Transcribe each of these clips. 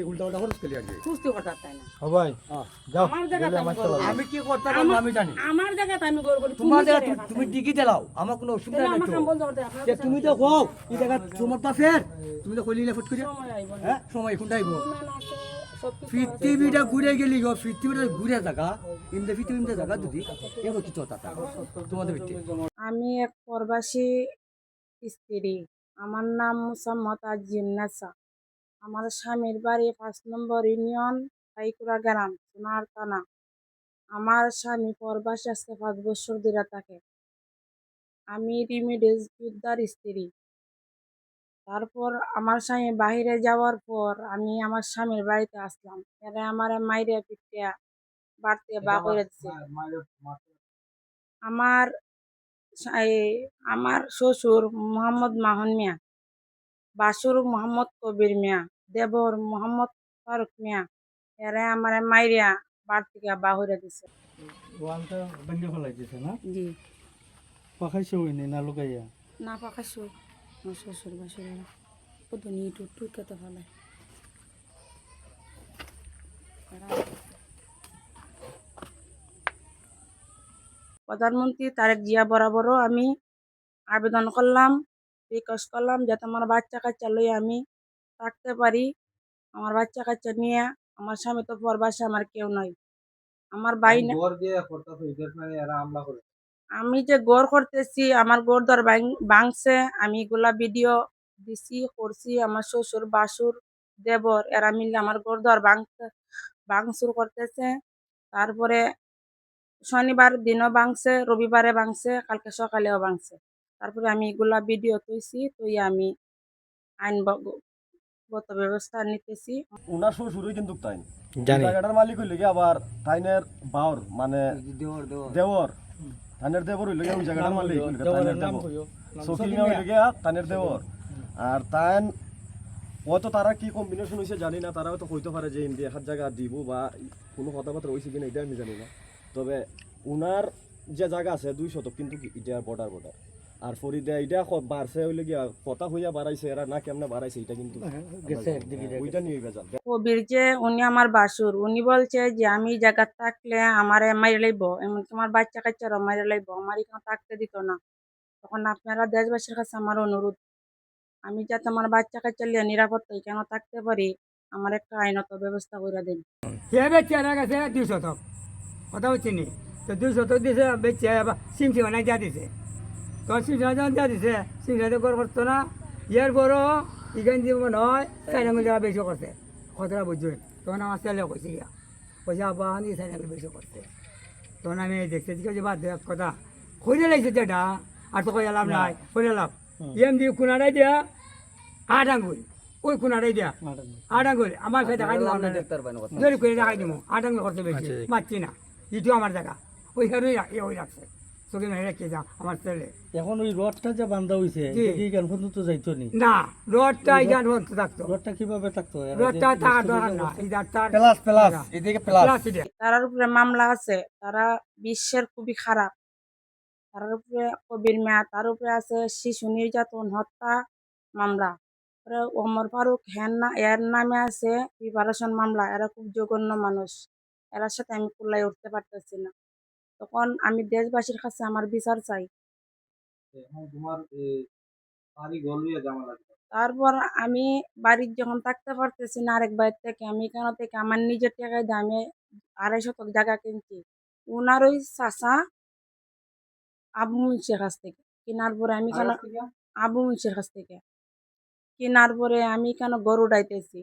উল্টা উল্টা খরচ করলি আগে সুস্থ কথা তাই না ভাই যাও আমার জায়গাতে আমি করবো। আমি কি করতে আমি জানি আমার জায়গাতে আমি গড় করি তোমার জায়গা করে তুমি টিকি চালাও আমার কোনো অসুবিধা তাহলে নাই আমার তো কাম বলতে পারতে আপনার যে তুমি তো কও এই জায়গা তোমার তা ফের তুমি তো কইলি না ফট করে সময় আইব না হ্যাঁ সময় কোনটা আইব ম্যান আছে সব কিছু পৃথিবীটা ঘুরে গেলি গো পৃথিবীটা ঘুরে জায়গা ইমদে পৃথিবীতে জায়গা যদি এবার কিছু হতা তোমাদের ভিতরে আমি এক প্রবাসী স্ত্রী আমার নাম মুসাম্মত আজিন্নাসা আমার স্বামীর বাড়ি 5 নম্বর ইউনিয়ন পাইকুড়া গ্রাম সোনার থানা আমার স্বামী প্রবাসী আজকে 5 বছর ধরে থাকে আমি রিমিডিজ যোদ্ধার স্ত্রী তারপর আমার স্বামী বাইরে যাওয়ার পর আমি আমার স্বামীর বাড়িতে আসলাম এরা আমার মাইরে পিটিয়া বাড়তে বা করে দিচ্ছে আমার আমার শ্বশুর মোহাম্মদ মাহন মিয়া বাসুর মোহাম্মদ কবির মিয়া দেবর মোহাম্মদ ফারুক মিয়া এরা আমার মাইরিয়া বাড় থেকে বাহুরে দিছে ওয়ালটা ভেঙে ফেলাইতেছে না জি পাখাইছে হইনি না লুকাইয়া না পাকাশো আমার শ্বশুর বাসুরেরা কত নিট টুকাতে ফেলে প্রধানমন্ত্রী তারেক জিয়া বরাবরও আমি আবেদন করলাম রিকোয়েস্ট করলাম যাতে আমার বাচ্চা কাচ্চা লইয়া আমি থাকতে পারি আমার বাচ্চা কাচ্চা নিয়ে আমার স্বামী তো প্রবাসে আমার কেউ নাই আমার ভাই না আমি যে গোর করতেছি আমার গোর দর ভাঙছে আমি এগুলা ভিডিও দিছি করছি আমার শ্বশুর বাসুর দেবর এরা মিলে আমার গোর দর ভাঙচুর করতেছে তারপরে শনিবার দিনও ভাঙছে রবিবারে ভাঙছে কালকে সকালেও ভাঙছে তারপরে আমি এগুলা ভিডিও তুইছি তুই আমি আইনগত ব্যবস্থা নিতেছি উনার শ্বশুরই কিন্তু তাই জানি। জায়গাটার মালিক হইলে গিয়ে আবার তাইনের বাউর মানে দেওর তাইনের দেবর হইলে গিয়ে ওই জায়গাটার মালিক হইলে গিয়ে তাইনের দেবর সফিনা হইলে গিয়ে তাইনের দেবর আর তাইন হয়তো তারা কি কম্বিনেশন হয়েছে জানি না তারা হয়তো হইতে পারে যে ইন্ডিয়া এক জায়গা দিব বা কোনো কথাবার্তা হয়েছে কিনা এটা আমি জানি না তবে উনার যে জায়গা আছে 2 শতক কিন্তু এটা বর্ডার আর ফরিদা এটা বাড়ছে হইলে গিয়া কথা হইয়া বাড়াইছে এরা না কেমনে বাড়াইছে এটা কিন্তু ওইটা নিয়ে বেজাল কবির যে উনি আমার বাসুর উনি বলছে যে আমি জায়গা থাকলে আমার মাইরে লাইব এমনকি আমার বাচ্চা কাচ্চারও মাইরে লাইব আমার এখানে থাকতে দিত না তখন আপনারা দেশবাসীর কাছে আমার অনুরোধ আমি যাতে আমার বাচ্চা কাচ্চা লিয়ে নিরাপত্তায় কেন থাকতে পারি আমার একটা আইনত ব্যবস্থা করে দিন সে বেচে এরা গেছে 2 শতক কথা হচ্ছে নি তো 2 শতক দিছে বেচে আবার সিমসি বানাই যা দিছে তো সিমসি যখন যা দিছে সিমসিতে গড় করতো না ইয়ার বড় এখান দিয়ে মনে হয় 4 আঙুল যারা বেশি করছে কতটা বুঝছেন তখন আমার ছেলে কইছে গিয়া কইছে আব্বা আমি 4 আঙুল বেশি করছে তখন আমি দেখতে যে বাদ দেওয়ার কথা খুঁজে লাগছে যেটা আর তো কইলাম নাই খুঁজে লাভ এম দিয়ে কোনাটাই দিয়া 8 আঙুল ওই কোনাটাই দিয়া 8 আঙুল আমার সাথে দেখাই দিব জোরে করে দেখাই দিব 8 আঙুল করতে বেশি মারছি না ইটু আমার জায়গা ওই হেরোই ওই রাখছে তোকে মেরে রেখে যা আমার ছেলে এখন ওই রডটা যে বান্ধা হইছে জি। কি গান পর্যন্ত যাইতো নি না রডটা ইজান হতে থাকতো রডটা কিভাবে থাকতো রডটা থাকার দরকার না ইজার তার প্লাস এদিকে প্লাস তারার উপরে মামলা আছে তারা বিশ্বের খুবই খারাপ তার উপরে কবির মেয়া তার উপরে আছে শিশু নির্যাতন হত্যা মামলা তারপরে ওমর ফারুক এর নামে আছে প্রিপারেশন মামলা এরা খুব জঘন্য মানুষ এরার সাথে আমি কুল্লাই উঠতে পারতেছি না তখন আমি দেশবাসীর কাছে আমার বিচার চাই তারপর আমি বাড়ির যখন থাকতে পারতেছি না আরেক বাড়ির থেকে আমি এখান থেকে আমার নিজের টাকায় দিয়ে আমি 2.5 শতক জায়গা কিনছি উনার ওই চাষা আবু মুন্সির কাছ থেকে কেনার পরে আমি কেন আবু মুন্সির কাছ থেকে কেনার পরে আমি কেন গরু উঠাইতেছি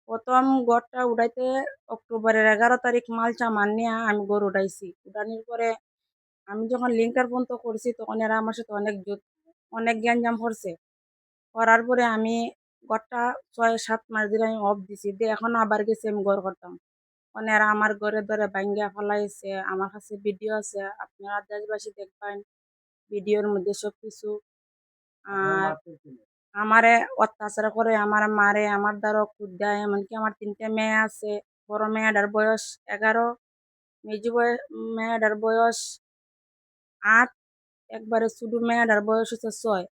প্রথম গড়টা উঠাইতে অক্টোবরের 11 তারিখ মাল চামান নিয়ে আমি গরু উঠাইছি উঠানোর পরে আমি যখন লিঙ্কার পর্যন্ত করছি তখন এরা আমার সাথে অনেক গ্যাঞ্জাম করছে করার পরে আমি গড়টা 6-7 মাস ধরে আমি অফ দিছি দিয়ে এখন আবার গেছি আমি গড় করতাম তখন এরা আমার ঘরে ধরে ভাঙ্গিয়া ফেলাইছে আমার কাছে ভিডিও আছে আপনারা দেশবাসী দেখবেন ভিডিওর মধ্যে সবকিছু আর আমারে অত্যাচার করে আমার মারে আমার দ্বারা খুদ দেয় এমনকি আমার 3টে মেয়ে আছে বড় মেয়েটার বয়স 11 মেজু মেয়েটার বয়স 8 একবারে ছোট মেয়েটার বয়স হচ্ছে 6